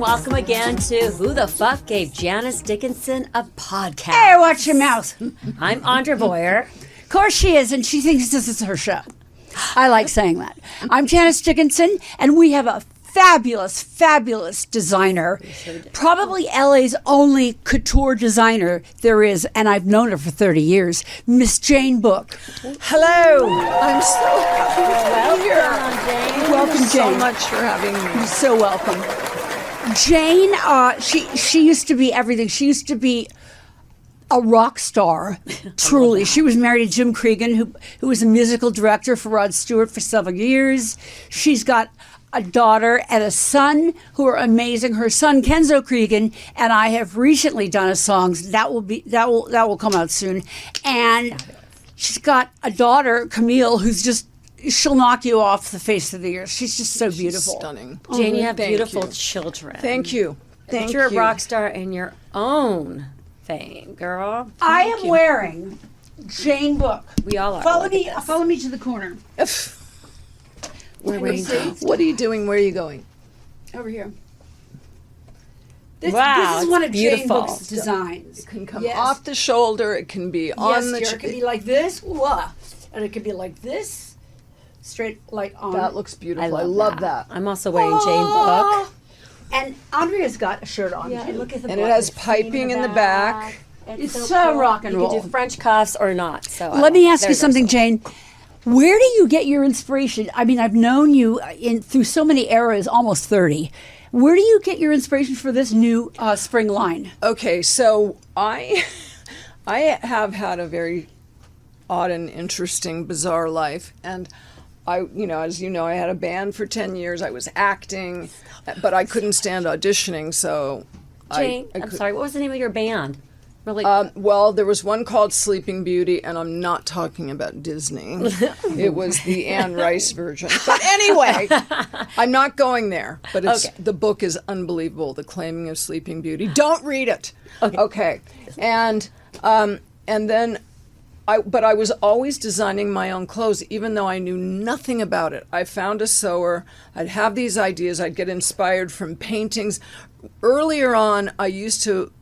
welcome again to Who the Fuck Gave Janice Dickinson a Podcast? Hey, watch your mouth. I'm Andrea Boyer. Of course she is, and she thinks this is her show. I like saying that. I'm Janice Dickinson, and we have a fabulous designer. Probably LA's only couture designer there is, and I've known her for 30 years, Miss Jane Booke. Hello. I'm so happy to be here. Welcome, Jane. So much for having me. You're so welcome. Jane, she used to be everything. She used to be a rock star, truly. She was married to Jim Cregan, who was a musical director for Rod Stewart for several years. She's got a daughter and a son who are amazing. Her son Kenzo Cregan and I have recently done a song that will come out soon. And she's got a daughter, Camille, she'll knock you off the face of the earth. She's just so beautiful. She's stunning. Jane, you have Thank beautiful you. children. Thank you. But you're a rock star in your own thing, girl. I am wearing Jane Booke. We all are. Follow me to the corner. We're wearing What are you doing? Where are you going? Over here. Wow, this is one of Jane beautiful. Booke's designs. It can come off the shoulder. It can be on the. It can be like this, and it can be like this, straight like on. That looks beautiful. I love that. I'm also wearing Jane Booke. And Andrea's got a shirt on. Yeah, look at the And it has piping in the back. It's so cool. rock and you roll. can do French cuffs or not. So Let me ask you there's our something, song. Jane. Where do you get your inspiration? I mean, I've known you through so many eras, almost 30. Where do you get your inspiration for this new spring line? Okay, so I have had a very odd and interesting, bizarre life, and as you know, I had a band for 10 years. I was acting, but I couldn't stand auditioning, so Jane, I'm sorry. What was the name of your band? Really? Well, there was one called Sleeping Beauty, and I'm not talking about Disney. It was the Anne Rice version. But anyway, I'm not going there. But the book is unbelievable, The Claiming of Sleeping Beauty. Don't read it. Okay. And then I was always designing my own clothes, even though I knew nothing about it. I found a sewer. I'd have these ideas. I'd get inspired from paintings. Earlier on, I used to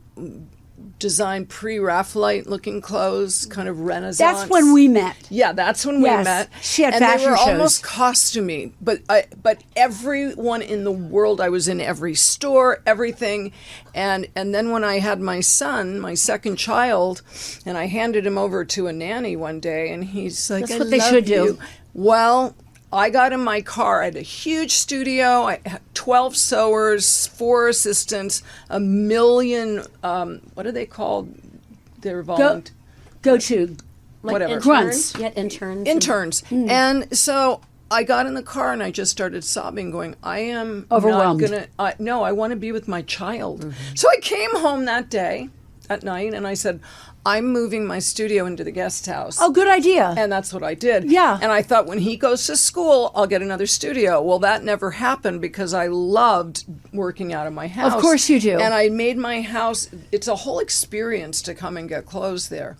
design pre-Raphaelite looking clothes, kind of Renaissance. That's when we met. Yeah, that's when we met. She had and fashion they were shows. almost costumey, but everyone in the world, I was in every store, everything, and then when I had my son, my second child, and I handed him over to a nanny one day, and he's like, That's "I what they love should you." do. Well, I got in my car. I had a huge studio. I had 12 sewers, 4 assistants, a million. What are they called? They're volunteers. Go to Whatever. grunts. Yeah, interns. Interns. And so I got in the car and I just started sobbing, going, I am Overwhelmed. not gonna. No, I want to be with my child. So I came home that day at night and I said, I'm moving my studio into the guest house. Oh, good idea. And that's what I did. Yeah. And I thought when he goes to school, I'll get another studio. Well, that never happened because I loved working out of my house. Of course you do. And I made my house, it's a whole experience to come and get clothes there.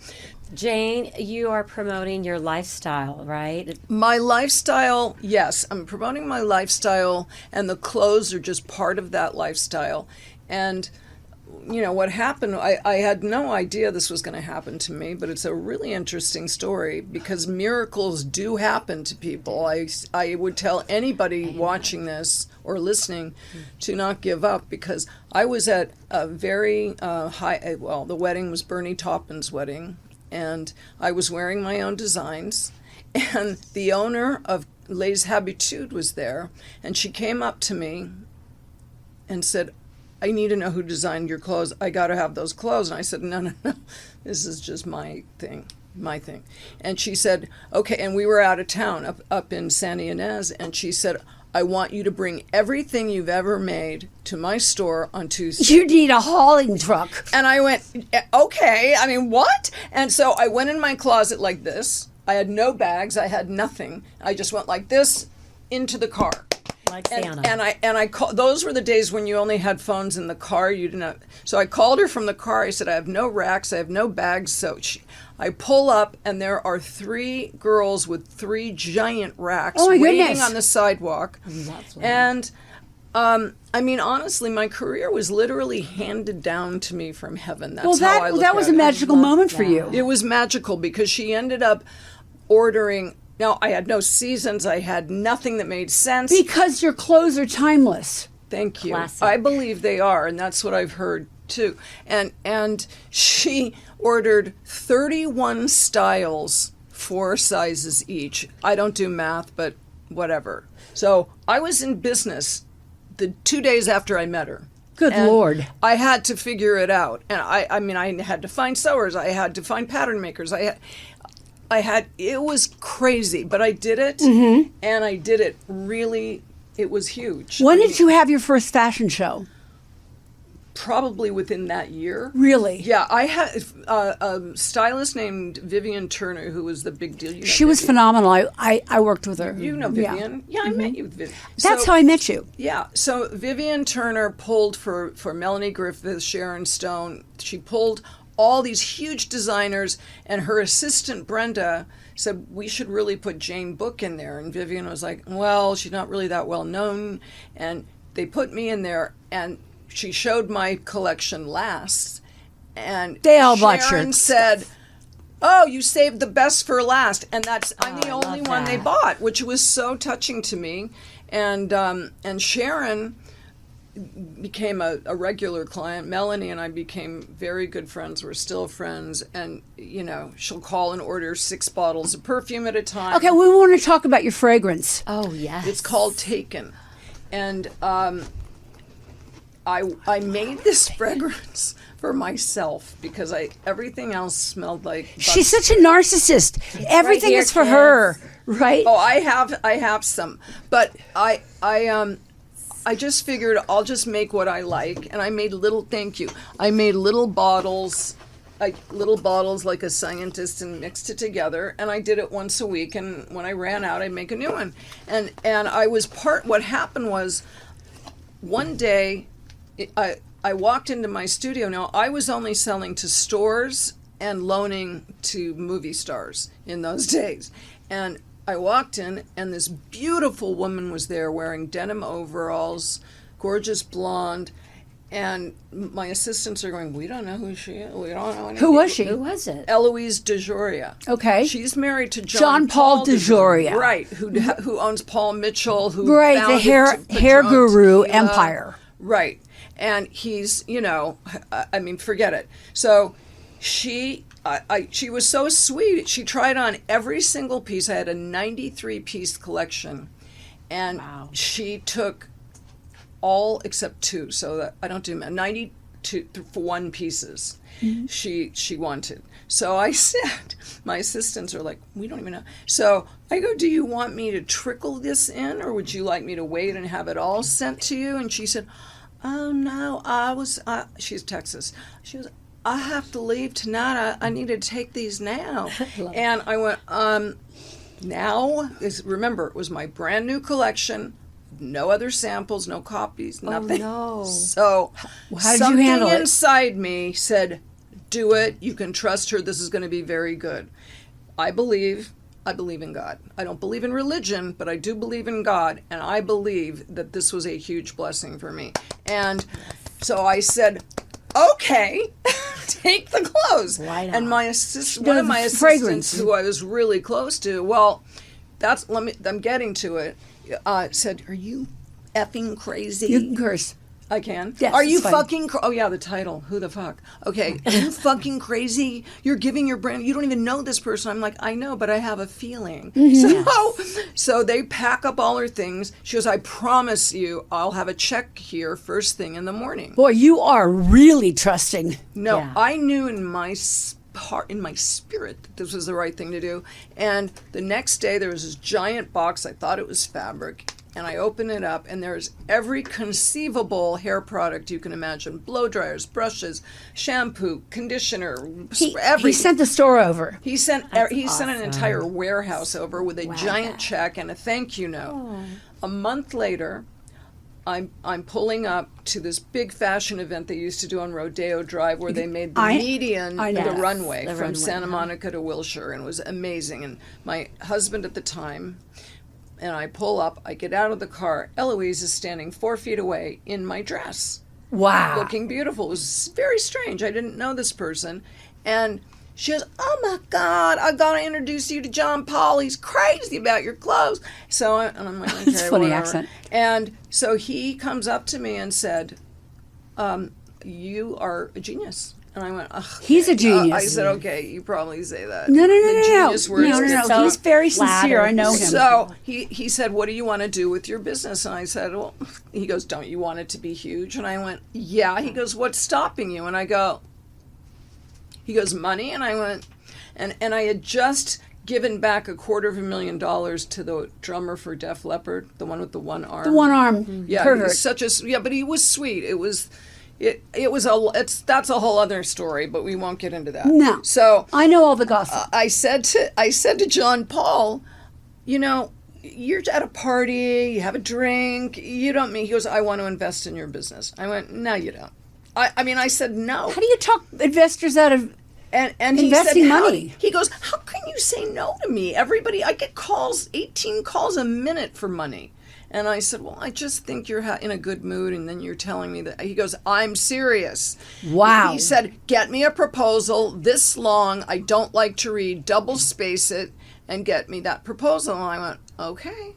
Jane, you are promoting your lifestyle, right? My lifestyle, yes. I'm promoting my lifestyle, and the clothes are just part of that lifestyle. And what happened, I had no idea this was going to happen to me, but it's a really interesting story because miracles do happen to people. I would tell anybody watching this or listening to not give up because I was at a very the wedding was Bernie Taupin's wedding, and I was wearing my own designs, and the owner of Les Habitudes was there, and she came up to me and said, I need to know who designed your clothes. I got to have those clothes. And I said, no. This is just my thing. And she said, okay. And we were out of town up in Santa Ynez. And she said, I want you to bring everything you've ever made to my store on Tuesday. You need a hauling truck. And I went, okay. I mean, what? And so I went in my closet like this. I had no bags. I had nothing. I just went like this into the car. Like Santa. And I call, those were the days when you only had phones in the car. You didn't have, so I called her from the car. I said, I have no racks. I have no bags. So I pull up, and there are 3 girls with 3 giant racks waiting goodness. on the sidewalk. And I mean, honestly, my career was literally handed down to me from heaven. That's Well, how I look that was at a it. magical moment for you. It was magical because she ended up ordering. Now, I had no seasons. I had nothing that made sense. Because your clothes are timeless. Thank you. Classic. I believe they are, and that's what I've heard too. And she ordered 31 styles, 4 sizes each. I don't do math, but whatever. So I was in business the 2 days after I met her. Good And Lord. I had to figure it out. And I mean, I had to find sewers. I had to find pattern makers. It was crazy, but I did it. Mm-hmm. And I did it really, it was huge. When I did mean, you have your first fashion show? Probably within that year. Really? Yeah, I had a stylist named Vivian Turner, who was the big deal. You know She was Vivian. phenomenal. I worked with her. You know Yeah. Vivian. Yeah, I met you with Vivian. That's So- how I met you. Yeah, so Vivian Turner pulled for Melanie Griffith, Sharon Stone. She pulled all these huge designers, and her assistant Brenda said, we should really put Jane Booke in there. And Vivian was like, well, she's not really that well known. And they put me in there, and she showed my collection last. And They all bought your Sharon said, oh, you saved the best for last. And I'm the I only love one they that. bought, which was so touching to me. And Sharon became a regular client. Melanie and I became very good friends. We're still friends. And, she'll call and order 6 bottles of perfume at a time. Okay, we want to talk about your fragrance. Oh, yes. It's called Taken. And I made this fragrance for myself because everything else smelled like She's such a narcissist. Everything here, is for kids. her, right? Oh, I have some, but I just figured I'll just make what I like, and I made I made little bottles, like a scientist, and mixed it together, and I did it once a week. And when I ran out, I'd make a new one. And what happened was, one day, I walked into my studio. Now, I was only selling to stores and loaning to movie stars in those days. And I walked in, and this beautiful woman was there wearing denim overalls, gorgeous blonde. And my assistants are going, we don't know who she is. We don't know anything. Who was she? Who was it? Eloise DeJoria. Okay. She's married to John Paul DeJoria. Right, who owns Paul Mitchell, who Right, the founded hair Padron guru Tequila. empire. Right. And he's, forget it. So she was so sweet. She tried on every single piece. I had a 93-piece collection. And Wow. she took all except 2, so that I don't do 92 for 1 pieces. Mm-hmm. She wanted. So I said, my assistants are like, we don't even know. So I go, do you want me to trickle this in, or would you like me to wait and have it all sent to you? And she said, oh no, she's Texas. She was, I have to leave tonight. I need to take these now. And I went, now? Remember, it was my brand new collection. No other samples, no copies, nothing. no. So How did you something handle it? inside me said, do it. You can trust her. This is going to be very good. I believe in God. I don't believe in religion, but I do believe in God. And I believe that this was a huge blessing for me. And so I said, okay, take the clothes. Right on. And one of my fragrance. assistants, who I was really close to, I'm getting to it, said, are you effing crazy? You can curse. I can. Yes, Are you it's fine. fucking? Oh yeah, the title. Who the fuck? Okay. Are you fucking crazy? You're giving your brand. You don't even know this person. I'm like, I know, but I have a feeling. So they pack up all her things. She goes, I promise you, I'll have a check here first thing in the morning. Boy, you are really trusting. No, Yeah. I knew in my heart, in my spirit, that this was the right thing to do. And the next day, there was this giant box. I thought it was fabric. And I open it up, and there's every conceivable hair product you can imagine. Blow dryers, brushes, shampoo, conditioner, everything. He sent the store over. He sent an awesome. entire warehouse over with a giant check and a thank you note. A month later, I'm pulling up to this big fashion event they used to do on Rodeo Drive, where they made the median, I know. the runway The from runway, Santa Monica to Wilshire, and it was amazing. And my husband at the time and I pull up. I get out of the car. Eloise is standing 4 feet away in my dress, Wow. looking beautiful. It was very strange. I didn't know this person. And she goes, "Oh my God, I gotta introduce you to John Paul. He's crazy about your clothes." So and I'm like, okay, It's a funny whatever. accent. And so he comes up to me and said, "You are a genius." And I went, "Ugh." He's a genius. I said, "Okay, you probably say that." No, no, no, The no, genius no. words No, no, get no. so- He's very sincere. I know him. So he said, "What do you want to do with your business?" And I said, "Well," he goes, "Don't you want it to be huge?" And I went, "Yeah." He goes, "What's stopping you?" And I go, he goes, "Money." And I went, and I had just given back $250,000 to the drummer for Def Leppard, the one with the one arm. The one arm Yeah, pervert. he's such a but he was sweet. That's a whole other story, but we won't get into that. No. So I know all the gossip. I said to John Paul, you're at a party, you have a drink, you don't mean. He goes, "I want to invest in your business." I went, "No, you don't." I said no. How do you talk investors out of And he investing said, money? He goes, "How can you say no to me? I get calls, 18 calls a minute for money." And I said, "Well, I just think you're in a good mood, and then you're telling me that." He goes, "I'm serious." Wow. He said, "Get me a proposal this long. I don't like to read. Double space it and get me that proposal." And I went, "Okay."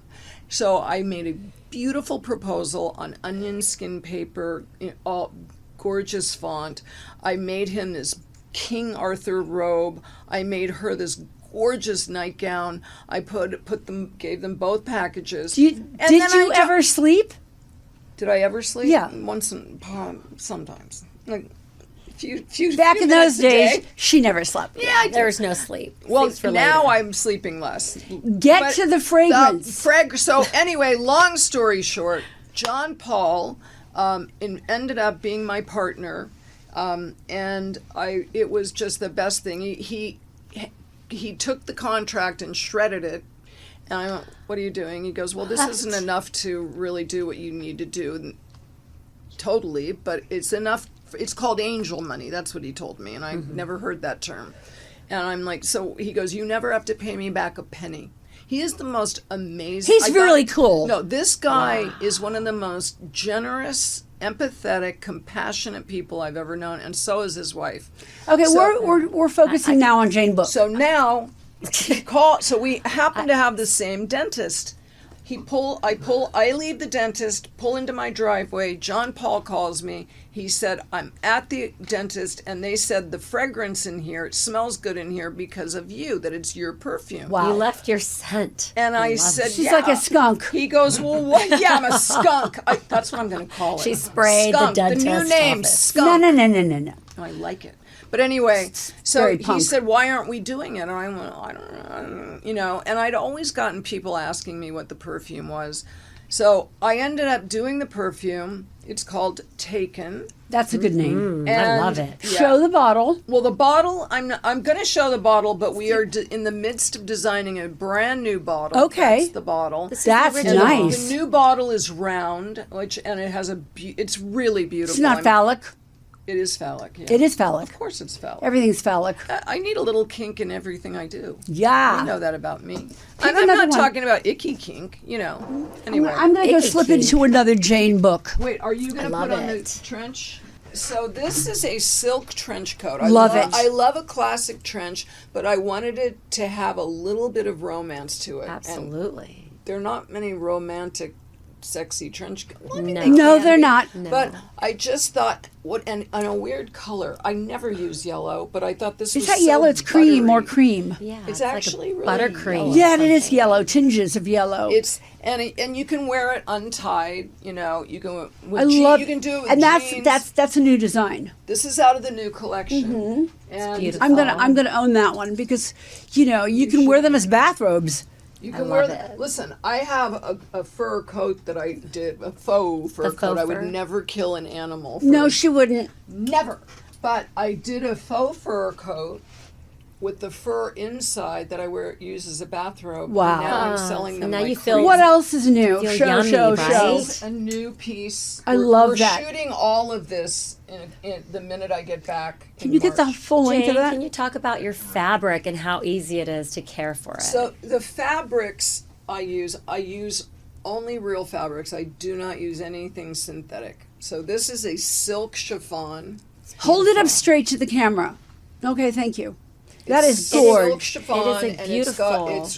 So I made a beautiful proposal on onion skin paper, all gorgeous font. I made him this King Arthur robe. I made her this gorgeous nightgown. I gave them both packages. Did you ever sleep? Did I ever sleep? Yeah. Sometimes. Like few Back few in minutes those a days, day. she never slept. Yeah, I There's no sleep. Well, Sleeps for now later. I'm sleeping less. Get But to the fragrance. So anyway, long story short, John Paul ended up being my partner, and it was just the best thing. He took the contract and shredded it, and I went, "What are you doing?" He goes, "Well, this isn't enough to really do what you need to do, totally, but it's enough. It's called angel money." That's what he told me, and I never heard that term. And I'm like, so he goes, "You never have to pay me back a penny." He is the most amazing. He's really cool. No, this guy is one of the most generous, empathetic, compassionate people I've ever known, and so is his wife. Okay, So- we're focusing now on Jane Booke. So now, so we happen to have the same dentist. I leave the dentist, pull into my driveway. John Paul calls me. He said, "I'm at the dentist, and they said the fragrance in here, it smells good in here because of you, that it's your perfume." Wow. You left your scent. And I love said, it. She's "Yeah." like a skunk. He goes, "Well, what?" "Yeah, I'm a skunk." That's what I'm going to call it. She sprayed the Skunk. dentist The new name, office. skunk. No. I like it. But anyway, so very he punk. said, "Why aren't we doing it?" And I went, "I don't know, and I'd always gotten people asking me what the perfume was. So I ended up doing the perfume. It's called Taken. That's a good name. I love it. Yeah. Show the bottle. Well, the bottle, I'm going to show the bottle, but we are in the midst of designing a brand new bottle. Okay. That's the bottle. This is That's the original. nice. The new bottle is round, and it has it's really beautiful. It's not phallic. It is phallic. Yeah. It is phallic. Of course it's phallic. Everything's phallic. I need a little kink in everything I do. Yeah. You know that about me. Pick And I'm another not one. talking about icky kink, Anyway. I'm going to go Icky slip kink. into another Jane Booke. Wait, are you going to love put on it. the trench? So this is a silk trench coat. Love it. I love a classic trench, but I wanted it to have a little bit of romance to it. And Absolutely. there are not many romantic, sexy trench coats. Well, I mean, No. they No, can they're be, not. But I just thought, and a weird color. I never use yellow, but I thought this It's was not yellow, so it's cream, more buttery. cream. Yeah. It's like a actually really buttercream. yellow. Yeah, it is yellow, tinges of yellow. It's and you can wear it untied. You can with I love you can do it with and jeans. that's a new design. This is out of the new collection. Mm-hmm. And beautiful. I'm gonna own that one because you can wear them as bathrobes. you I can wear love them. it. Listen, I have a fur coat that I did, a faux fur The coat. faux I would fur? never kill an animal. For No, she wouldn't. never. But I did a faux fur coat with the fur inside that I use as a bathrobe. Wow. And now I'm Ah, selling so them now like you feel- crazy. What else is new? Feel Show, yummy, show, right? show. This is a new piece. I love we're that. shooting all of this in the minute I get back. Can you get the full length Jane, of that? can you talk about your fabric and how easy it is to care for it? So the fabrics, I use only real fabrics. I do not use anything synthetic. So this is a silk chiffon. Hold it up straight to the camera. Okay, thank you. That is Silk gorgeous. chiffon, It is a and beautiful,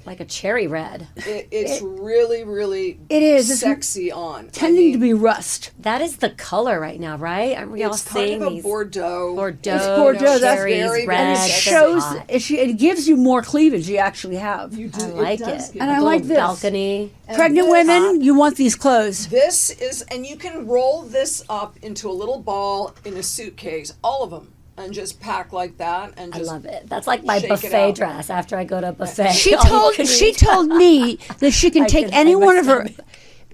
like a cherry red. it's really, really It is. It's sexy on. Tending to be rust. That is the color right now, right? Aren't we all It's kind seeing of a these Bordeaux. Bordeaux, It's Bordeaux, that's cherries, very, very red? And it sexy. shows, hot. it gives you more cleavage you actually have. You do, I like does it. give And you- I A like little this. balcony. Pregnant this- women, you want these clothes. This is, and you can roll this up into a little ball in a suitcase, all of them, and just pack like that. And I just love it. That's like my shake it buffet out. dress after I go to a buffet. She All you told can she eat. told me that she can take can- any I one must of her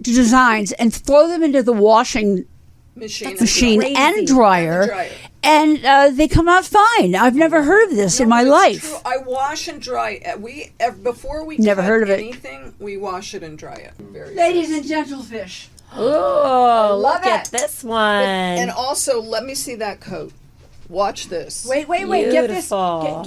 designs and throw them into the washing machine machine and crazy. dryer, and they come out fine. I've never heard of this in my It's life. true. I wash and dry. Before we Never cut heard of it. anything, we wash it and dry it. Very Ladies and gentlefish. Oh, love look at it. this one. And also, let me see that coat. Watch this. Wait, get this. Beautiful.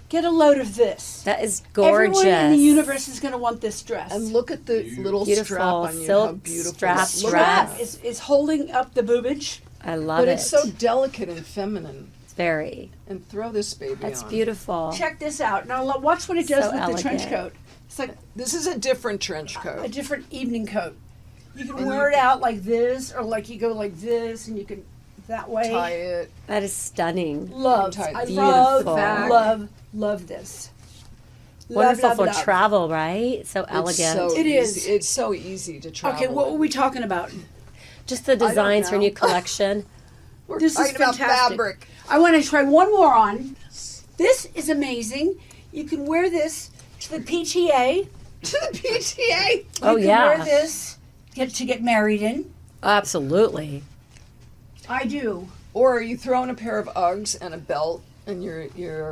Get a load of this. That is gorgeous. Everyone in the universe is going to want this dress. And look at the little Beautiful strap on you. silk How beautiful. strap Look dress. at that. It's holding up the boobage. I love But it. it's so delicate and feminine. It's very. And throw this baby That's on. beautiful. Check this out. Now watch what it does So with the trench elegant. coat. It's like This is a different trench a coat. different evening coat. You can wear it out like this, or like you go like this, and you can that way. Tie it. That is stunning. Love. Tie it I beautiful. love this. Wonderful Love, for love, love. travel, right? So elegant. So It is. easy. It's so easy to travel. Okay, what were we talking about? Just the designs for know. new collection. We're This is talking about fantastic. fabric. I want to try one more on. This is amazing. You can wear this to the PTA. To the PTA. Oh, You can yeah. wear this to get married in. Absolutely. I do. Or are you throwing a pair of Uggs and a belt, and you're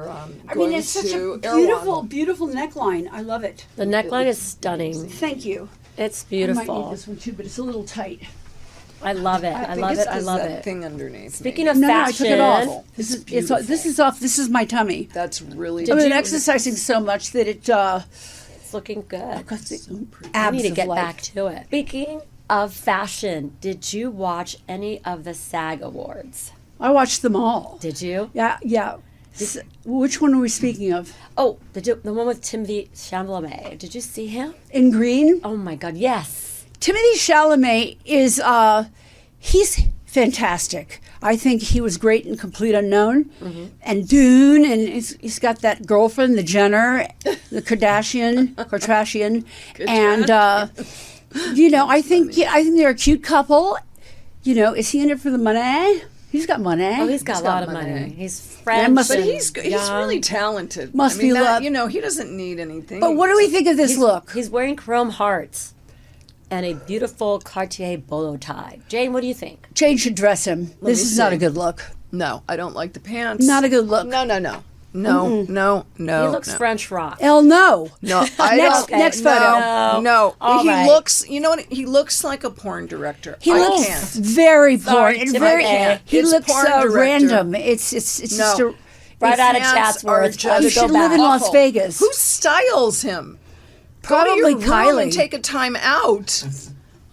I going mean, it's such a to beautiful, Erewhon. beautiful neckline. I love it. The neckline is stunning. Thank you. It's I might beautiful. need this one too, but it's a little tight. I love it. I think love it's it. I 'cause love that it. thing underneath. Speaking me. of No, I fashion, took it off. This is beautiful. this is off. This is my tummy. That's really. I've been you- exercising so much that it it's looking good. got the I abs need to of get life. back to it. Speaking of fashion, did you watch any of the SAG Awards? I watched them all. Did you? Yeah. Which one are we speaking of? Oh, the one with Timothy Chalamet. Did you see him? In green? Oh my God, yes. Timothy Chalamet is he's fantastic. I think he was great in Complete Unknown and Dune, and he's got that girlfriend, the Jenner, the Kardashian, and I think they're a cute couple. You know, is he in it for the money? He's got money. Oh, he's got a lot of money. money. He's French. must- But and he's young. really talented. Must I mean, be that, love. he doesn't need anything. But what do we think of this look? He's wearing chrome hearts and a beautiful Cartier bolo tie. Jane, what do you think? Jane should dress him. This me is not see. a good look. No, I don't like the pants. Not a good look. No. No. He looks no. French rock. Elle, no. No, I Next- don't. next no, photo. No, All he right. looks. You know what? He looks like a porn director. He I looks can't. very Sorry, boring. Tim, Very. I can't. He It's looks porn director. random. It's just a. Right out of pants are Chatsworth. just- Had You to go should live back. in Las Awful. Vegas. Who styles him? Probably Go to your room Kylie. and take a time out.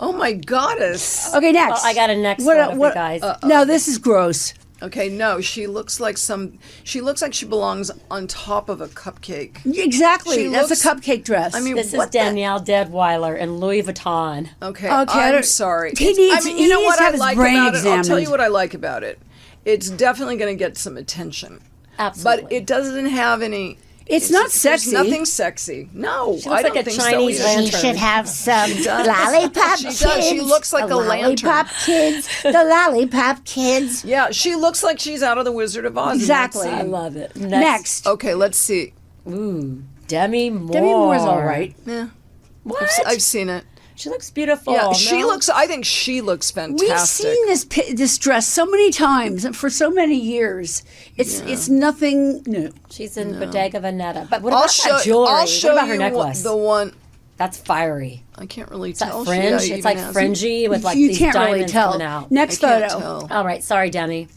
Oh my goddess. Okay, next. Well, I got a next photo for you guys. No, this is gross. Okay, no, she looks like she belongs on top of a cupcake. Exactly. She That's looks- a cupcake dress. I mean, This is what the- Danielle Deadweiler in Louis Vuitton. Okay, Okay, I I'm don't- sorry. he It's- needs- I mean, he you know needs what to I have his like brain about it? I'll tell examined. you what I like about it. It's definitely going to get some attention. Absolutely. But it doesn't have any. It's not there's sexy. nothing sexy. No, She I looks don't like a think Chinese so. lantern. either. She should have some does. lollipop She does. She looks like a lantern. Lollipop kids. The lollipop kids. Yeah, she looks like she's out of the Wizard of Oz. in that Exactly. I scene. love it. Next. Okay, let's see. Ooh, Demi Moore. Demi Moore's all right. Yeah, What? I've seen it. She looks beautiful. Yeah, she no? looks. I think she looks fantastic. We've seen this dress so many times and for so many years. It's nothing new. She's in Bodega Veneta. But what I'll about show. that jewelry? I'll show what about her you necklace? the one. That's fiery. I can't really Is that tell. fringe? She It's like even has- fringy with like you these can't really diamonds tell. coming out. Next I can't photo. tell. All right, sorry, Demi.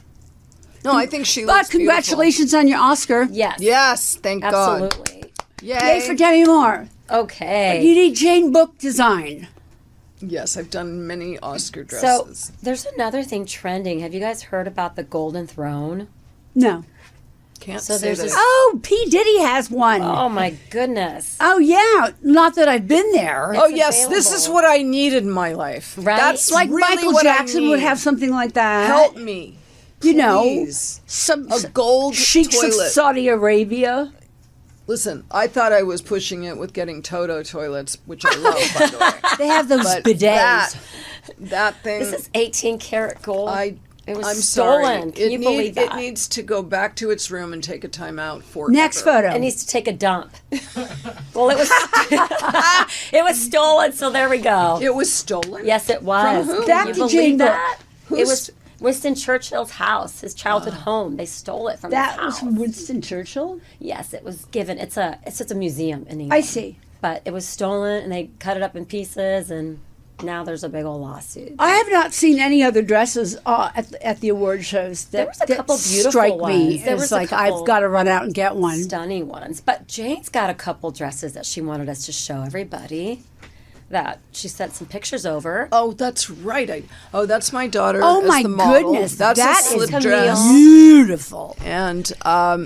No, I think she But looks congratulations on your Oscar. Yes. Beautiful. Yes, thank God. Absolutely. Yay. Yay for Demi Moore. Okay. You need Jane Booke design. Yes, I've done many Oscar So dresses. there's another thing trending. Have you guys heard about the Golden Throne? No. Can't so say there's that. this- Oh, P. Diddy has one. Oh my goodness. Oh, yeah. Not that I've been there. Oh yes, this is available. what I need in my life. Right? That's Like really Michael what I Jackson would need. have something like that. Help me, You know, please. some A gold sheiks toilet. of Saudi Arabia. Listen, I thought I was pushing it with getting Toto toilets, which I love, by the way. They have those But bidets. that thing, This is 18 karat gold. It was I'm stolen. sorry. Can you believe that? It needs to go back to its room and take a time out for Next photo. It needs to take a dump. Well, it was it was stolen, so there we go. It was stolen. Yes, it was. From who? Can Back you to believe Jane Booke. that? It was Winston Churchill's house, his childhood home. They stole it from That his was house. Winston Churchill? Yes, it was given. It's just a museum in England. I see. But it was stolen, and they cut it up in pieces, and now there's a big old lawsuit. I have not seen any other dresses at the award shows that, There was a couple that beautiful strike me ones. There as was a like couple I've got to run out and get one. Stunning ones. But Jane's got a couple dresses that she wanted us to show everybody that she sent some pictures over. Oh, that's right. That's my daughter. Oh as my the model. goodness, That's that a slip is dress. Camille. Beautiful. And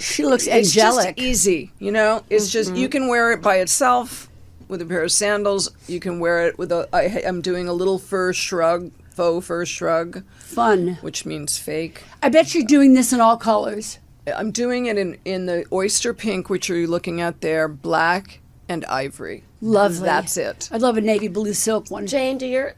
She looks it's angelic. just easy, you know. It's just you can wear it by itself with a pair of sandals. You can wear it with I'm doing a little faux fur shrug, Fun. which means fake. I bet you're doing this in all colors. I'm doing it in the oyster pink, which you're looking at there, black and ivory. Lovely. That's it. I'd love a navy blue silk one. Jane, do your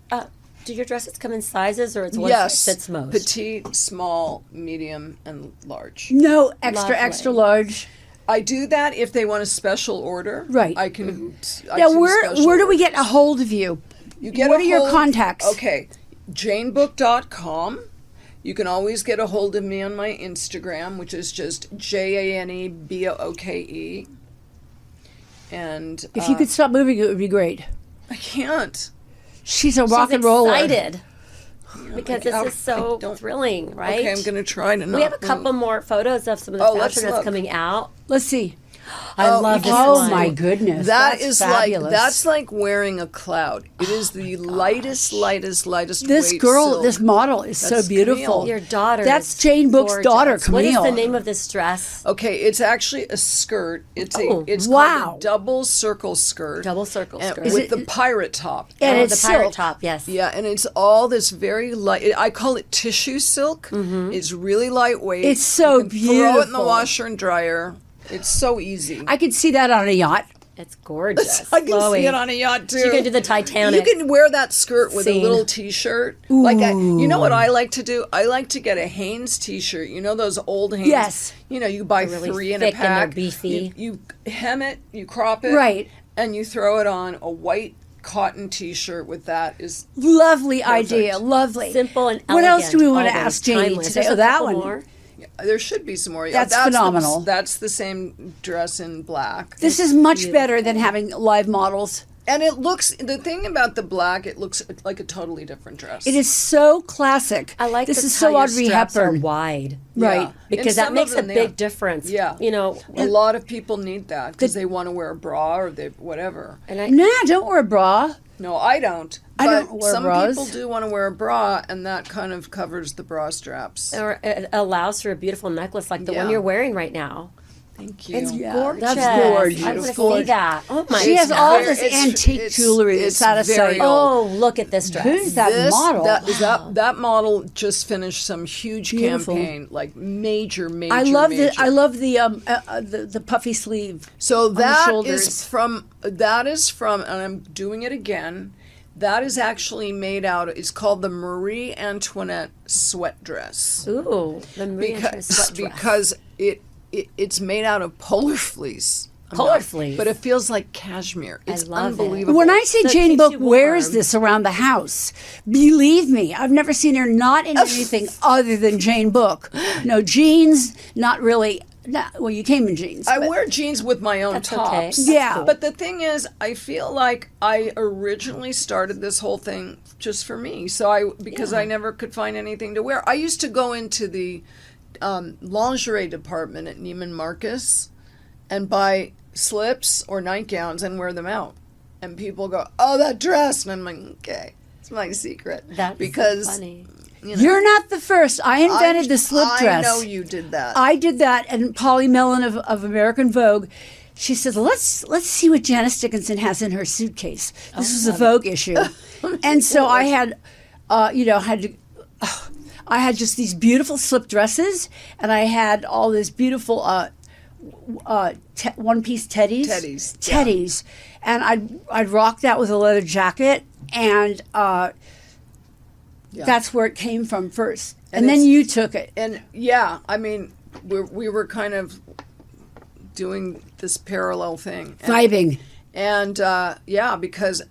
dresses come in sizes, or it's one Yes, that fits most? petite, small, medium, and large. No extra, Lovely. extra large. I do that if they want a special order. Right. I can. I Now, do where special do we get a orders. hold of you? You get what a are your hold- contacts? Okay, janebook.com. You can always get a hold of me on my Instagram, which is just JANEBOOKE. And If you could stop moving, it would be great. I can't. She's a rock She's and roller. excited because I this is so don't- thrilling, right? Okay, I'm going to try to not We have a move. couple more photos of some of the Oh, let's fashion that's look. coming out. Let's see. I Oh, love this Oh one. my goodness. That that's is fabulous. that's like wearing a cloud. It is the lightest This weight girl, silk. this model is so That's beautiful. Camille. Your daughter. That's is Jane Booke's gorgeous. daughter, What is the Camille. name of this dress? Okay, it's actually a skirt. It's Oh, it's wow. called a double circle skirt. Double circle and skirt. with it- the pirate top. And Oh, it's the pirate silk. top, yes. Yeah, and it's all this very light. I call it tissue silk. It's really lightweight. It's so you can Throw it in the beautiful. washer and dryer. It's so easy. I could see that on a yacht. It's gorgeous. I can Flowy. see it on a yacht too. You can do the Titanic. You can wear that skirt with scene. a little T-shirt. You know what I like to do? I like to get a Hanes T-shirt. You know those old Hanes? Yes. You know, you buy really 3 in a thick and they're pack. beefy. You hem it, you crop it, Right. and you throw it on a white cotton T-shirt with that is Lovely idea. Lovely. Simple and What else do we elegant, want to always ask Janie timeless. today? There's Oh, a that couple one. more. there should be some more. That's phenomenal. That's the same dress in black. This is much better than having live models. And it looks, the thing about the black, it looks like a totally different dress. It is so classic. I like this the is so Audrey straps are Hepburn. wide, Right. Yeah. because And that some makes of a them, big yeah. difference. Yeah. You know, A lot of people need that because they want to wear a bra or they whatever. and I, Nah, don't wear a bra. No, I don't. I But don't wear some bras. people do want to wear a bra, and that kind of covers the bra straps. or it allows for a beautiful necklace like the one Yeah. you're wearing right now. Thank you. It's Yeah, gorgeous. that's gorgeous. I want to Gorgeous. see that. Oh my She has God. all very- this it's- antique it's- jewelry it's that's out of very sight. old. Oh, look at this dress. Who's that This, model? that model just finished some huge Beautiful. campaign, like major. I love major. the puffy sleeve. So the that shoulders. is from, and I'm doing it again. That is actually made out. It's called the Marie Antoinette sweat dress Ooh, the Marie Antoinette sweat dress. because it's made out of polar fleece. Polar fleece. But it feels like cashmere. It's love it. unbelievable. When I say So it Jane keeps Booke you wears warm. this around the house, believe me, I've never seen her not in anything other than Jane Booke. No jeans, not really. Well, you came in jeans. I but- wear jeans with my own That's okay. tops. That's Yeah. cool. But the thing is, I feel like I originally started this whole thing just for me. So because I never could find anything to wear. I used to go into the lingerie department at Neiman Marcus and buy slips or nightgowns and wear them out. And people go, "Oh, that dress," and I'm like, "Okay, it's my secret." That's because so funny. you know, You're not the first. I invented the slip dress. I know you did that. I did that, and Polly Mellon of American Vogue, she said, let's see what Janice Dickinson has in her suitcase. This was a Vogue issue. And so I had, I had just these beautiful slip dresses, and I had all this beautiful one-piece teddies. Teddies, And I'd rock that with a leather jacket, and that's where it came from first. And then you took it. And yeah, I mean, we were kind of doing this parallel thing. Vibing. And because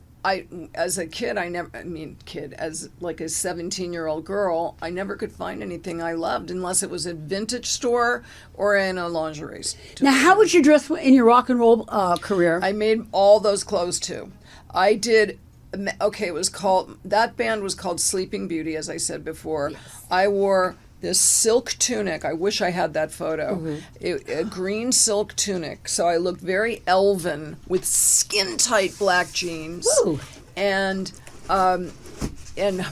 as a kid, as like a 17-year-old girl, I never could find anything I loved unless it was a vintage store or in a lingerie store. Now, how would you dress in your rock and roll career? I made all those clothes too. I did. Okay, that band was called Sleeping Beauty, as I said before. Yes. I wore this silk tunic. I wish I had that photo. A green silk tunic. So I looked very elven with skin-tight black jeans. Woo. And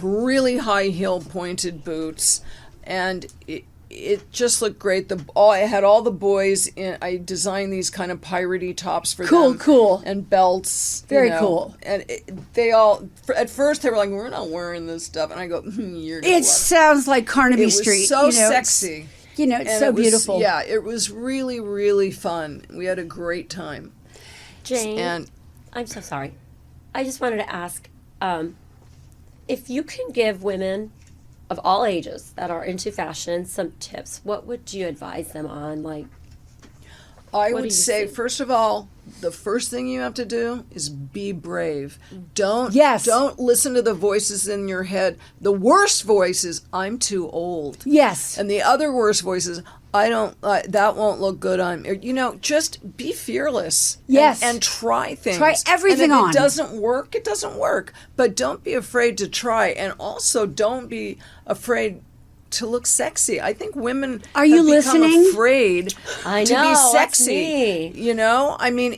really high heel pointed boots. And it just looked great. I had all the boys in. I designed these kind of piratey tops for them. Cool. And belts. Very cool. And they all, at first they were like, "We're not wearing this stuff." And I go, "You're gonna love it." Sounds like Carnaby Street. It was so sexy. It's so beautiful. Yeah, it was really, really fun. We had a great time. Jane, And I'm so sorry. I just wanted to ask, if you can give women of all ages that are into fashion some tips, what would you advise them on? Like, I would say, first of all, the first thing you have to do is be brave. Don't listen to the voices in your head. The worst voice is, "I'm too old." Yes. And the other worst voice is, "I don't, that won't look good on," just be fearless. Yes. And try things. Try everything and if on. it doesn't work, it doesn't work. But don't be afraid to try. And also don't be afraid to look sexy. I think women Are you have become listening? afraid I to know, be that's sexy. me. I mean,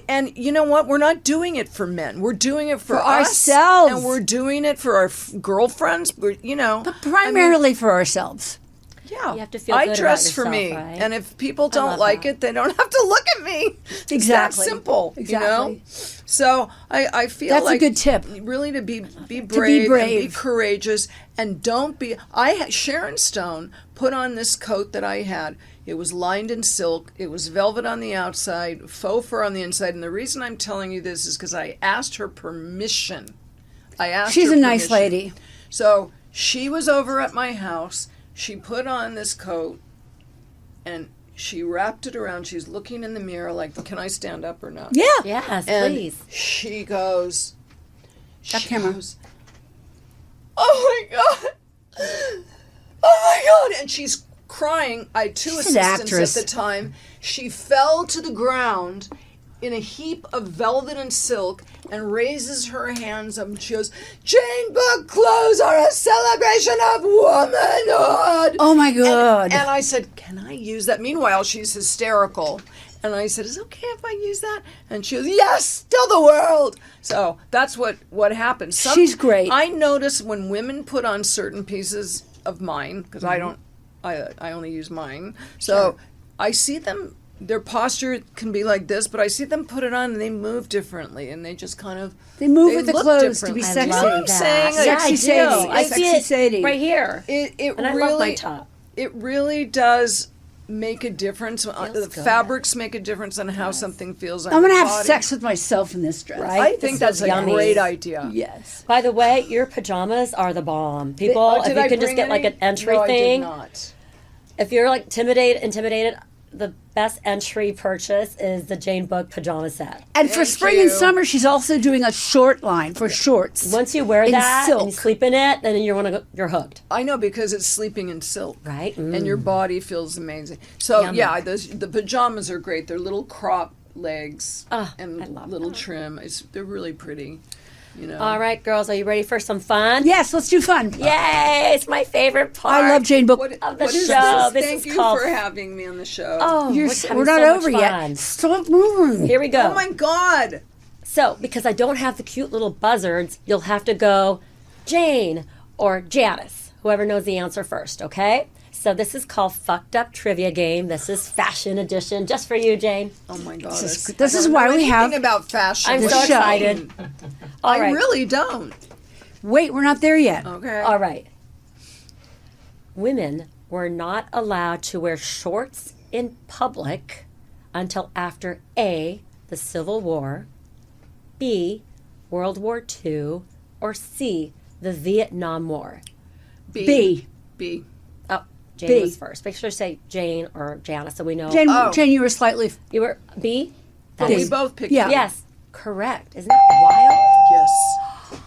and you know what? We're not doing it for men. We're doing it for us, ourselves. and we're doing it for our girlfriends. But primarily for ourselves. Yeah, you have to feel I good dress about for yourself, me, right? and if people don't love like that. it, they don't have to look at me. Exactly. It's that simple. Exactly. So I feel That's like a good tip. Really, to be brave, and be courageous, and don't be. Sharon Stone put on this coat that I had. It was lined in silk. It was velvet on the outside, faux fur on the inside. And the reason I'm telling you this is because I asked her permission. She's a nice lady. So she was over at my house. She put on this coat, and she wrapped it around. She's looking in the mirror like, "Can I stand up or not?" Yeah. Yes, And please. she goes, camera. "Oh my God. Oh my God." And she's crying. I had two She's an assistants actress. at the time. She fell to the ground in a heap of velvet and silk and raises her hands up and she goes, "Jane Booke clothes are a celebration of womanhood." Oh my God. And I said, "Can I use that?" Meanwhile, she's hysterical. And I said, "Is it okay if I use that?" And she goes, "Yes, tell the world." So that's what happens. She's great. I notice when women put on certain pieces of mine, because I only use mine. So I see them, their posture can be like this, but I see them put it on and they move differently, and they just kind of They move with the look clothes to different. be I sexy. love that. saying? Yeah, Sexy I Sadie. do. I Sexy see it Sadie. right here. It And I really, love my top. It really does make a difference. The good. fabrics make a difference on how something feels on I'm going to your have body. sex with myself in this dress. Right? I This think is that's a yummy. great idea. Yes. By the way, your pajamas are the bomb. People, Oh, if did you I can just bring get like any? an entry No, thing. I did not. If you're like intimidated, the best entry purchase is the Jane Booke pajama set. And for Thank spring you. and summer, she's also doing a short line for shorts. Once you wear In that silk. and you sleep in it, then you're hooked, I know, because it's sleeping in silk. right? And your body feels amazing. So Yummy. yeah, the pajamas are great. They're little crop legs I and love little that. trim. They're really pretty. You know. All right, girls, are you ready for some fun? Yes, let's do fun. Yay! It's my favorite part. I love Jane Booke. of the What is show. this? This Thank is you called. for having me on the show. Oh, We're having not so over much yet. fun. Stop moving. Here we go. Oh my God. So, because I don't have the cute little buzzards, you'll have to go Jane or Janice, whoever knows the answer first, okay? So this is called Fucked Up Trivia Game. This is fashion edition, just for you, Jane. Oh my God. This is why we have. about fashion. I'm The so show. excited. All I right. really don't. Wait, we're not there yet. Okay. All right. Women were not allowed to wear shorts in public until after A, the Civil War, B, World War II, or C, the Vietnam War. B. B. Oh, Jane B. was first. Make sure to say Jane or Janice so we know. Jane, Oh. Jane, you were slightly. You were B? But That we is- both picked Yeah. B. Yes, correct. Isn't that wild? Yes.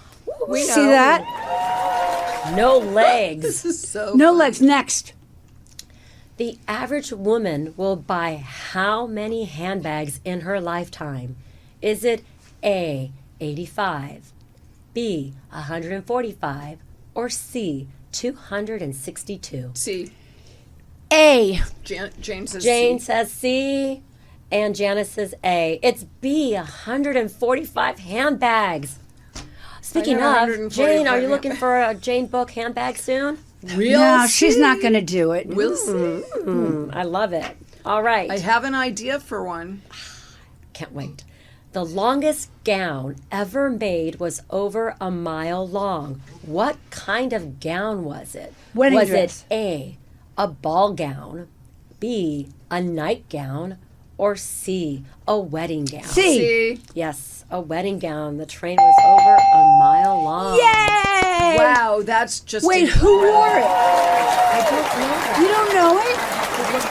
We know. See that? No legs. This is so No fun. legs. Next. The average woman will buy how many handbags in her lifetime? Is it A, 85, B, 145, or C, 262? C. A. Jane says Jane C. says C, and Janice says A. It's B, 145 handbags. Speaking I have of, 145 Jane, are you looking handbags. for a Jane Booke handbag soon? Real No, C. she's not going to do it. We'll see. I love it. All right. I have an idea for one. Can't wait. The longest gown ever made was over a mile long. What kind of gown was it? Wedding was dress. it a ball gown, B, a nightgown, or C, a wedding gown? C. C. Yes, a wedding gown. The train was over a mile long. Yay! Wow, that's just. Wait, who wore it? I don't know. You don't know it?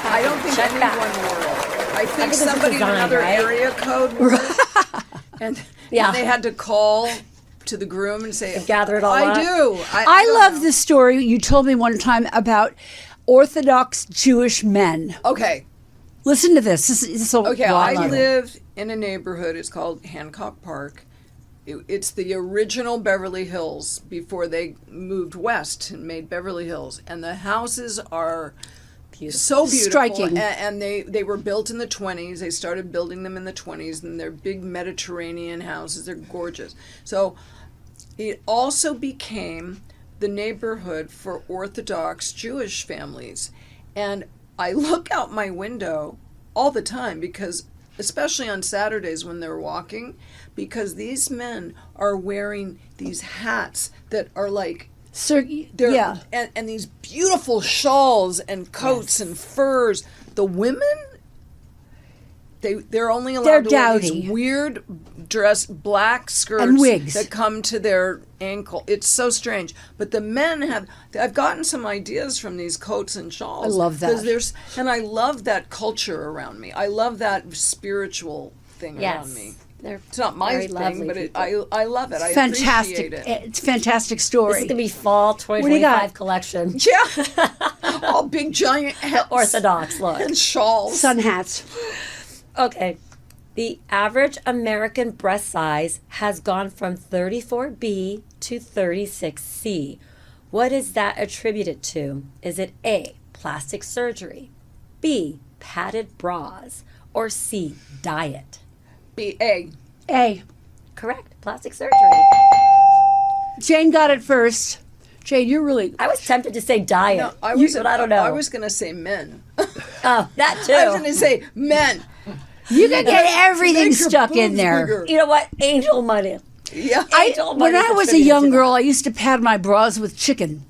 I don't think Check anyone back. wore it. I think it's a somebody design, in another right? area code wore it. And Yeah. they had to call to the groom and say, gather it all I up. do. I don't love know. the story you told me one time about Orthodox Jewish men. Okay. Listen to this. This will Okay, I I love it. live in a neighborhood. It's called Hancock Park. It's the original Beverly Hills before they moved west and made Beverly Hills. And the houses are so beautiful. Striking. And they were built in the 20s. They started building them in the 20s, and they're big Mediterranean houses. They're gorgeous. So it also became the neighborhood for Orthodox Jewish families. And I look out my window all the time because, especially on Saturdays when they're walking, because these men are wearing these hats that are like, they're, yeah. and these beautiful shawls and coats and furs. The women, they're only allowed They're to wear dowdy. these weird dress, black skirts And wigs. that come to their ankle. It's so strange. But the men I've gotten some ideas from these coats and shawls. I love that. 'Cause and I love that culture around me. I love that spiritual thing Yes. around me. They're It's not my very thing, lovely but people. I love it. I Fantastic. appreciate it. It's a fantastic This story. is going to be fall do you got? 2025 collection. Yeah. All big giant hats. Orthodox look. And shawls. Sun hats. Okay. The average American breast size has gone from 34B to 36C. What is that attributed to? Is it A, plastic surgery, B, padded bras, or C, diet? B.A. A. Correct. Plastic surgery. Jane got it first. Jane, you're really. I was tempted to say diet, No, but I don't know. I was going to say men. Oh, that too. I was going to say men. You can get everything Make your stuck in boobs there. bigger. You know what? Angel money. Yeah. Angel money. When I was a young girl, I used to pad my bras with chicken,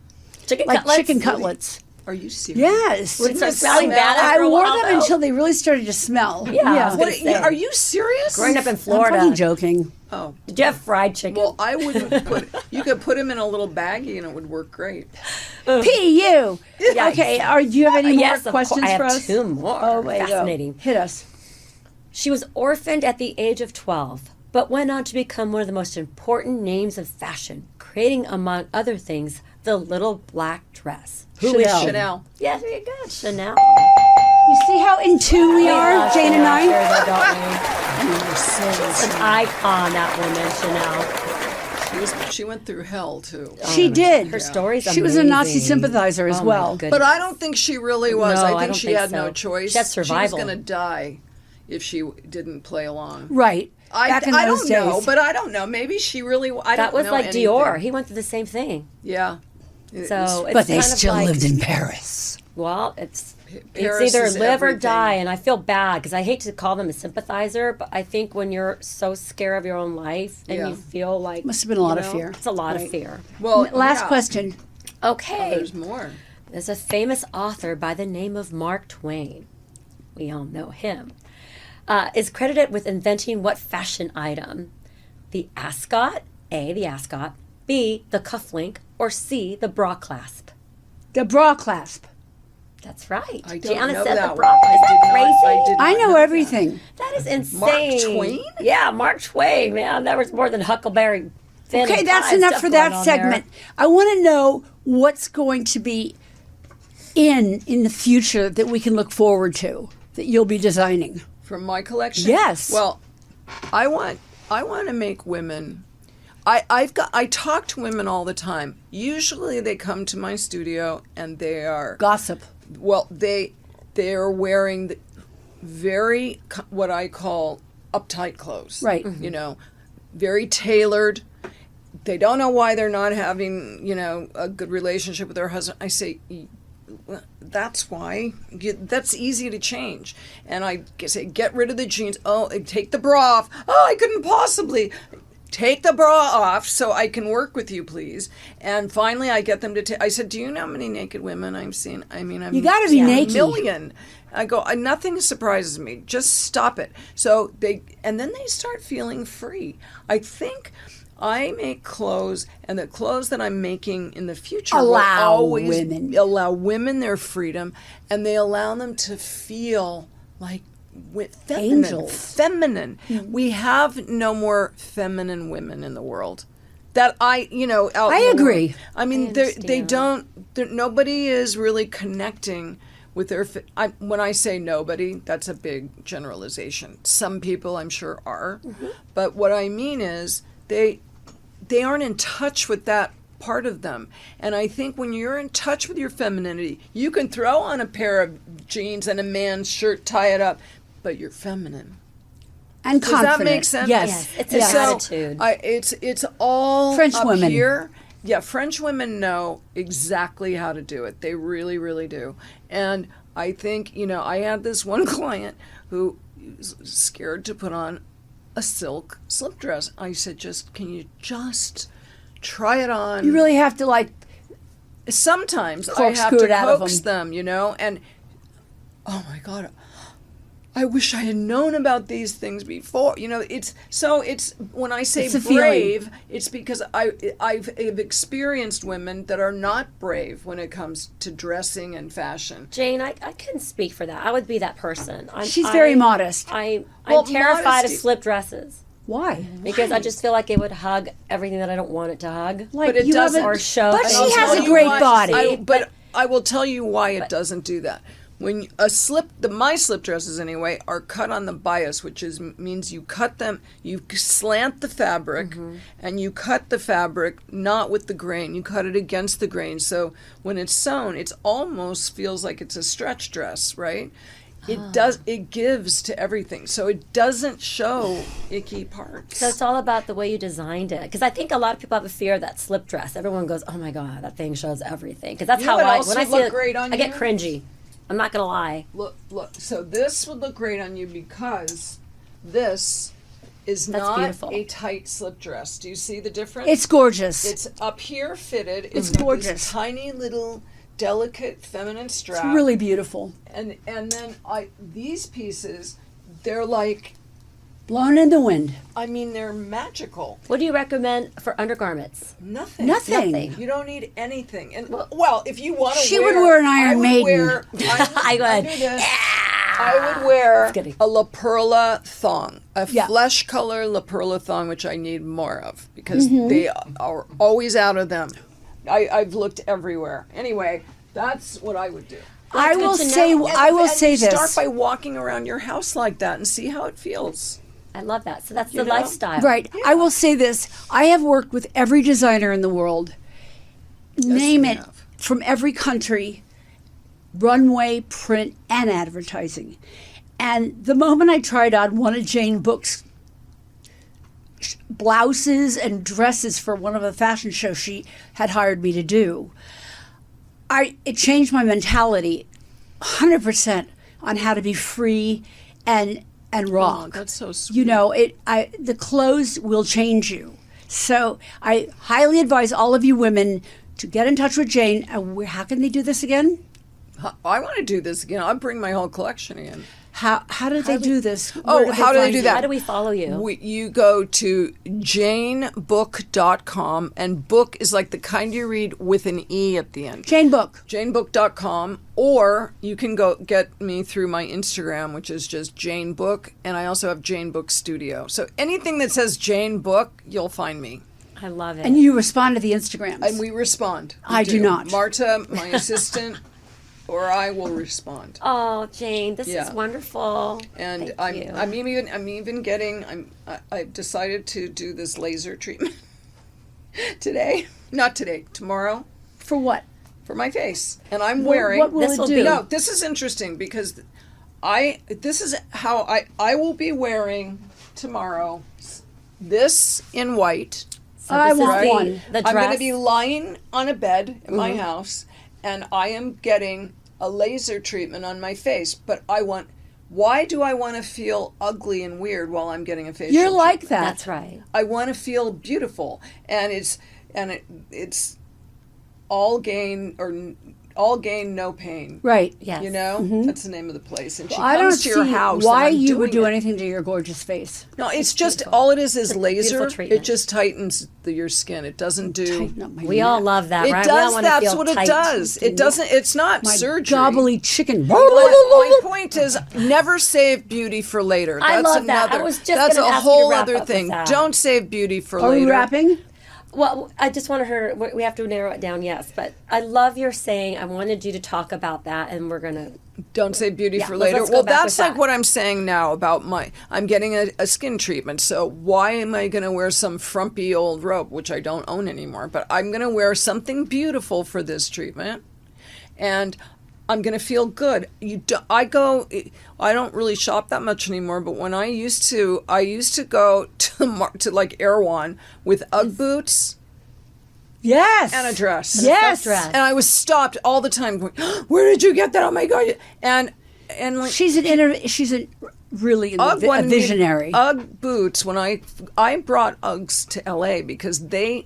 chicken like cutlets. chicken cutlets. Are you serious? Yes. Would it start Didn't it smelling smell? bad I after a wore while, them though? until they really started to smell. Yeah, I was What, gonna say. are you serious? Growing up in I'm Florida, fucking joking. Oh. did you have fried chicken? Well, I wouldn't put. You could put them in a little baggie and it would work great. P.U. Yikes. Okay, do you have any more yes, of course. questions I for have us? 2 more. Oh, wait, go. Fascinating. Hit us. She was orphaned at the age of 12, but went on to become one of the most important names of fashion, creating, among other things, the little black dress. Who is she? Chanel. Yes, very good. Chanel. You see how in tune we are, love Jane and Chanel, I? don't we? She's an icon, that woman, Chanel. She went through hell too. She did. Her story's She was a Nazi amazing. sympathizer as Oh, my well. goodness. But I don't think she really was. No, I I think don't she think had no so. choice. She had survival. She was going to die if she didn't play along. Right. I Back in I those don't know, days. but I don't know. Maybe she really. I That don't was know like anything. Dior. He went through the same thing. Yeah. So it's But they kind of still like, lived in Paris. Well, it's Paris either is live or everything. die, and I feel bad because I hate to call them a sympathizer, but I think when you're so scared of your own life and Yeah. you feel like Must have been a lot you of know, fear. It's a lot of Right. fear. Well, Last yeah. question. Okay, There's more. there's a famous author by the name of Mark Twain. We all know him. Is credited with inventing what fashion item? The ascot, A, the ascot, B, the cufflink, or C, the bra clasp? The bra clasp. That's right. I don't Janice know said that the bra. one. I Isn't did that not- crazy? I did I not know that. everything. That is insane. Twain? Yeah, Mark Twain, man. That was more than Huckleberry Finn. Okay, and that's pie enough stuff for going that on segment. I want to know what's going to be in the future that we can look forward to that you'll be designing. From my collection? Yes. Well, I want to make women. I talk to women all the time. Usually they come to my studio and they are Gossip. well they are wearing very what I call uptight clothes. Right. You know, very tailored. They don't know why they're not having, a good relationship with their husband. I say, that's why. That's easy to change. And I say, get rid of the jeans. Oh, take the bra off. Oh, I couldn't possibly. Take the bra off so I can work with you, please. And finally, I get them to I said, do you know how many naked women I've seen? I mean, You gotta be naked. A million. I go, nothing surprises me. Just stop it. So and then they start feeling free. I think I make clothes, and the clothes that I'm making in the future Allow will always women. allow women their freedom, and they allow them to feel like feminine. Angels. Feminine. We have no more feminine women in the world. That out I in the agree. world. I mean, I they understand. don't. Nobody is really connecting with their. When I say nobody, that's a big generalization. Some people, I'm sure, are, but what I mean is they aren't in touch with that part of them. And I think when you're in touch with your femininity, you can throw on a pair of jeans and a man's shirt, tie it up, but you're feminine. And Does confident. that make sense? Yes. Yes, it's an attitude. It's all French up women. here. Yeah, French women know exactly how to do it. They really, really do. And I think, I had this one client who was scared to put on a silk slip dress. I said, can you just try it on? You really have to Sometimes I have corkscrew to it out of coax them, and oh my God, I wish I had known about these things before. It's when I say It's a feeling. brave, it's because I've experienced women that are not brave when it comes to dressing and fashion. Jane, I couldn't speak for that. I would be that person. She's very modest. I'm Well, terrified modesty- of slip dresses Why? because I just feel like it would hug everything that I don't want it to hug. Like, But it you doesn't- haven't- Or show. But And she I'll has tell a you great why. body. But I will tell you why it doesn't do that. When my slip dresses anyway are cut on the bias, which means you cut them, you slant the fabric, and you cut the fabric not with the grain. You cut it against the grain. So when it's sewn, it almost feels like it's a stretch dress, right? It gives to everything, so it doesn't show icky parts. So it's all about the way you designed it. Because I think a lot of people have a fear of that slip dress. Everyone goes, "Oh my God, that thing shows everything." Because that's You know how what I else when I would see look it, great on I get you? cringy. I'm not gonna lie. Look. So this would look great on you because this is That's not beautiful. a tight slip dress. Do you see the difference? It's gorgeous. It's up here fitted. It's got this gorgeous. tiny little delicate feminine strap. It's really beautiful. and then these pieces, they're like, Blown in the wind. they're magical. What do you recommend for undergarments? Nothing. Nothing. You don't need anything. And well, if you want to, She would wear an Iron Maiden. I go ahead. I would wear kidding. a La Perla thong, a Yeah. flesh color La Perla thong, which I need more of because they are always out of them. I've looked everywhere. Anyway, that's what I would do. I That's will good to say. know. I will And say you this. Start by walking around your house like that and see how it feels. I love that. So that's the know? lifestyle. Right. I will say this. I have worked with every designer in the world. Name you it. have. From every country, runway, print, and advertising. And the moment I tried on one of Jane Booke's blouses and dresses for one of the fashion shows she had hired me to do, it changed my mentality 100% on how to be free and rock. Oh, that's so sweet. You know, the clothes will change you. So I highly advise all of you women to get in touch with Jane. How can they do this again? I want to do this again. I'll bring my whole collection in. How do they do this? Oh, how do they find do you? that? How do we follow you? You go to janebook.com, and book is like the kind you read with an E at the end. Jane Booke. janebook.com, or you can go get me through my Instagram, which is just Jane Booke, and I also have Jane Booke Studio. So anything that says Jane Booke, you'll find me. I love it. And you respond to the Instagrams. And we respond. We I do not. Marta, my assistant, or I will respond. Oh, Jane, this Yeah. is wonderful. And Thank you. I've decided to do this laser treatment today. Not today, tomorrow, For what? for my face. And I'm wearing What will This it will do? be- No, this is interesting because this is how I will be wearing tomorrow this in white. So I this is want the- one. The I'm going to dress. be lying on a bed in my house, and I am getting a laser treatment on my face. But why do I want to feel ugly and weird while I'm getting a facial You're like treatment? that. That's right. I want to feel beautiful, and it's all gain no pain. Right. Yes. You know, that's the name of the place. And she I don't comes to your see house. why and I'm you would do doing it. anything to your gorgeous face. No, it's just beautiful. all it is It's a laser. beautiful treatment. It just tightens your skin. It doesn't do. Tighten up my We all love that, It right? We all does. wanna That's feel what tight. it does. It doesn't. It's not my surgery. gobbly chicken. My point is, never save beauty for later. I That's love that. I another. was just that's gonna a ask you to whole wrap other up with thing. that. Don't save beauty for Are later. we wrapping? Well, I just wanted her. We have to narrow it down. Yes, but I love your saying. I wanted you to talk about that, and we're gonna. Don't save beauty Yeah, for let's later. go Well, back that's with like that. what I'm saying now about I'm getting a skin treatment. So why am I going to wear some frumpy old robe, which I don't own anymore? But I'm going to wear something beautiful for this treatment, and I'm going to feel good. I don't really shop that much anymore, but when I used to go to like Erewhon with UGG boots Yes. and a dress. Yes. dress. And I was stopped all the time going, where did you get that? Oh my God. And like, She's a really UGG a wanted me- visionary. UGG boots, when I brought Uggs to LA because they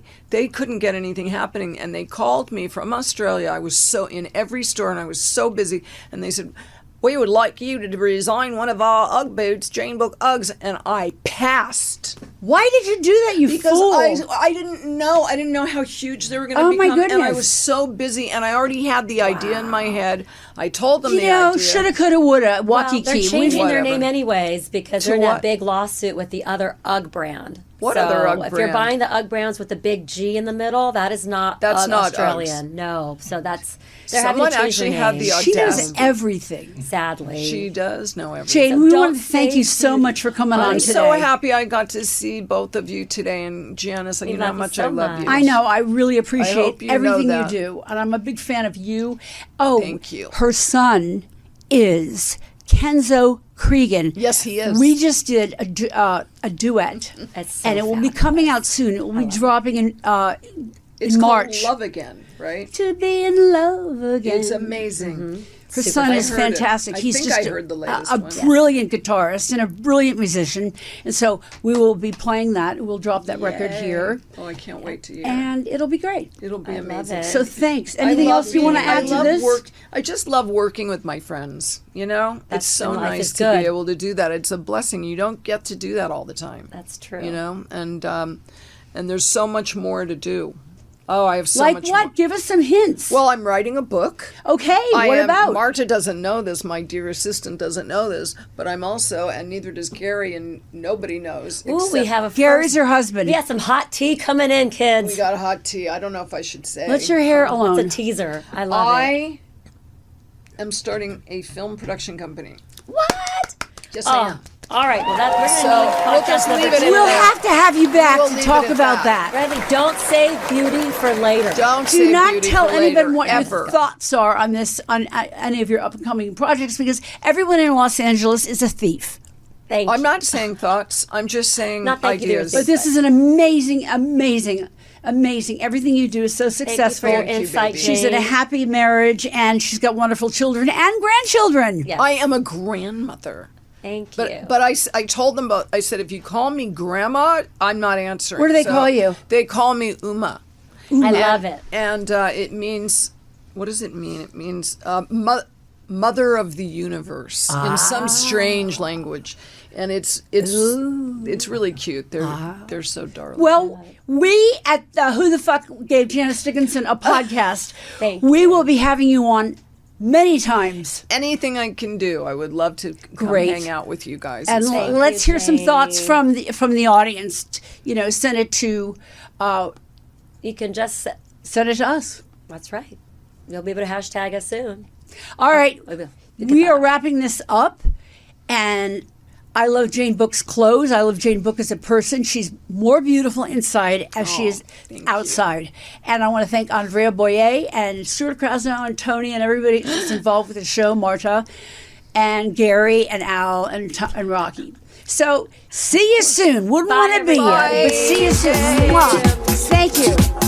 couldn't get anything happening, and they called me from Australia. I was so in every store and I was so busy, and they said, we would like you to design one of our UGG boots, Jane Booke Uggs, and I passed. Why did you do that, you Because fool? I didn't know how huge they were going to Oh, my become, and I goodness. was so busy, and I already had the idea in my head. I told them you the know, idea. shoulda, coulda, woulda, Well, walkie they're key. changing their Whatever. name anyways because To they're in what? that big lawsuit with the other UGG brand. What so other UGG if brand? you're buying the UGG brands with the big G in the middle, that is not That's UGG not Australian. No, so they're Someone having to change actually their had name, the She knows audacity. everything. sadly. She does know everything. Jane, So we don't want to thank you say so beauty. much for coming on I'm today. so happy I got to see both of you today, and Janice, you know how love you much so I love much. you. I know. I really appreciate hope you know everything that. you do, and I'm a big fan of you. Oh, Thank you. Her son is Kenzo Cregan. Yes, he is. We just did a duet, It's so and it will be fabulous. coming out soon. It will be dropping in It's March. called Love Again, right? To be in love again. It's amazing. Her Super son fun. is I heard it. fantastic. I He's think just I heard the latest a one. brilliant guitarist and a brilliant musician. And so we will be playing that. We'll drop that record Yay. here, Oh, I can't wait to hear. and it'll be great. It'll be I love amazing. it. So thanks. I Anything love else you want to being- add I to love this? I just love working with my friends. You know, That's it's so when life nice is to good. be able to do that. It's a blessing. You don't get to do that all the time. That's true. You know, and there's so much more to do. Oh, I have so Like much what? more. Give us some hints. Well, I'm writing a book. Okay, what about? Marta doesn't know this. My dear assistant doesn't know this, but I'm also, and neither does Gary, and nobody knows. Ooh, we except have a Gary's first- her husband. We got some hot tea coming in, kids. we got a hot tea. I don't know if I should say. Let your hair It's a alone. teaser. I love it. I am starting a film production company. What? Just Oh, saying. All right. Well, that's we're So, going to need we'll podcast just number leave it 2. at We'll that. have to have you back We'll to leave talk it at about that. that. Riley, don't save beauty for later. Don't Do say not beauty tell for anybody later, what ever. your thoughts are on this, on any of your upcoming projects, because everyone in Los Angeles is a thief. Thank I'm you. not saying thoughts. I'm just saying Not thank you, ideas. dear. But this is an amazing, amazing, amazing. Everything you do is so Thank you successful. for your Thank you, insight, baby. She's in a Jane. happy marriage, and she's got wonderful children and grandchildren. Yes. I am a grandmother. Thank you. But I told them both. I said, if you call me grandma, I'm not answering. What do they So call you? They call me Uma. I love it. And it means, what does it mean? It means mother of the universe in some strange language, and it's really cute. They're so darling. Well, we at Who the Fuck Gave Janice Dickinson a podcast, Thank we will be having you on many times. anything I can do, I would love to come Great. hang out with you guys. And It's fun. let's hear some Jane. thoughts from the audience. You know, send it to You can just. send it to us. That's right. You'll be able to hashtag us soon. All right, We will. we are wrapping this up, and I love Jane Booke's clothes. I love Jane Booke as a person. She's more beautiful inside as she is thank outside. And I want to thank Andrea Boyer and Stuart Krasnow and Tony and everybody that's involved with the show, Marta and Gary and Al and Rocky. So see you soon. Wouldn't Bye, want to be here, everybody. but see you soon. Mwah. Thank you.